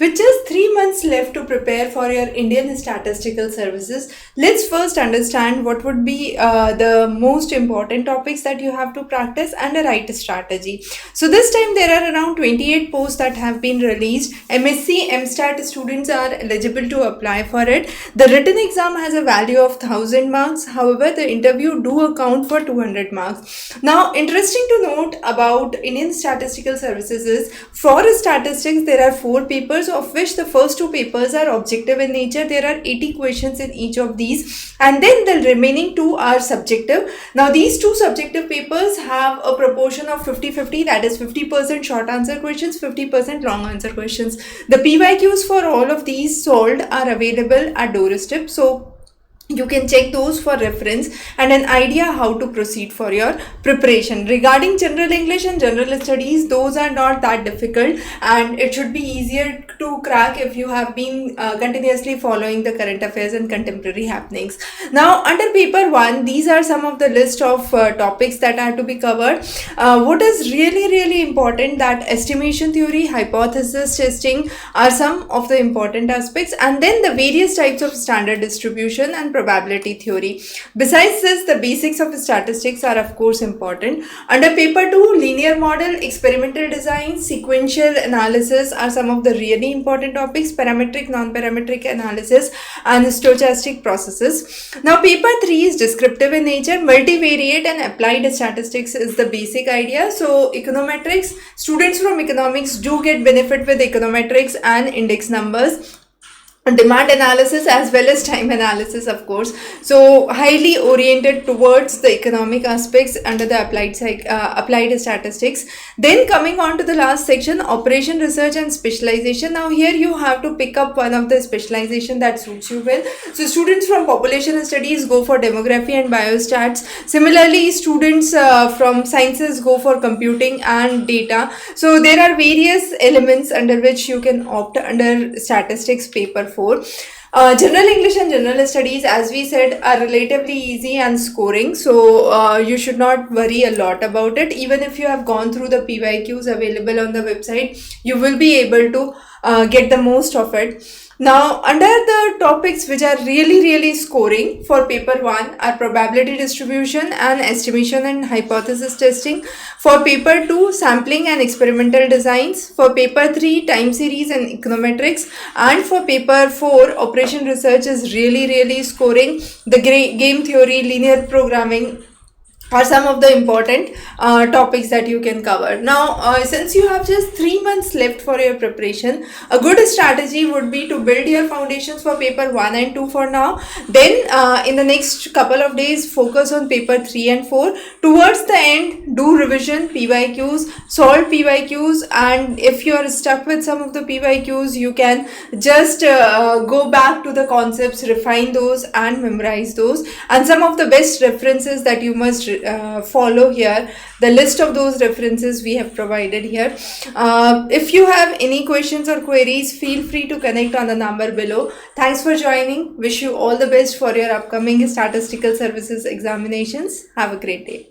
With just 3 months left to prepare for your Indian Statistical Services, let's first understand what would be the most important topics that you have to practice and a right strategy. So this time there are around 28 posts that have been released. MSc MStat students are eligible to apply for it. The written exam has a value of 1000 marks. However, the interview do account for 200 marks. Now, interesting to note about Indian Statistical Services is for statistics there are 4 papers, of which the first 2 papers are objective in nature. There are 80 questions in each of these, and then the remaining 2 are subjective. Now these 2 subjective papers have a proportion of 50-50, that is 50% short answer questions, 50% long answer questions. The PYQs for all of these solved are available at doorstep, so you can check those for reference and an idea how to proceed for your preparation. Regarding general English and general studies, those are not that difficult and it should be easier to crack if you have been continuously following the current affairs and contemporary happenings. Now under paper 1, these are some of the list of topics that are to be covered. What is really important, that estimation theory, hypothesis testing are some of the important aspects, and then the various types of standard distribution and probability theory. Besides this, the basics of statistics are of course important. Under paper 2, linear model, experimental design, sequential analysis are some of the really important topics, parametric, non-parametric analysis and stochastic processes. Now paper 3 is descriptive in nature, multivariate and applied statistics is the basic idea. So econometrics, students from economics do get benefit with econometrics and index numbers, demand analysis as well as time analysis, of course. So highly oriented towards the economic aspects under the applied statistics. Then coming on to the last section, operation, research and specialization. Now here you have to pick up one of the specialization that suits you well. So students from population studies go for demography and biostats. Similarly, students from sciences go for computing and data. So there are various elements under which you can opt under statistics paper 4. General English and general studies, as we said, are relatively easy and scoring, so you should not worry a lot about it. Even if you have gone through the PYQs available on the website, you will be able to get the most of it. Now under the topics which are really scoring for paper 1 are probability distribution and estimation and hypothesis testing. For paper 2, sampling and experimental designs. For paper 3, time series and econometrics. And for paper 4, operation, research is really scoring. The game theory, linear programming are some of the important topics that you can cover. Now since you have just 3 months left for your preparation, a good strategy would be to build your foundations for paper 1 and 2 for now. Then in the next couple of days, focus on paper 3 and 4. Towards the end, do revision, PYQs, solve PYQs, and if you are stuck with some of the PYQs, you can just go back to the concepts, refine those and memorize those. And some of the best references that you must follow here, the list of those references we have provided here. If you have any questions or queries, feel free to connect on the number below. Thanks for joining. Wish you all the best for your upcoming statistical services examinations. Have a great day.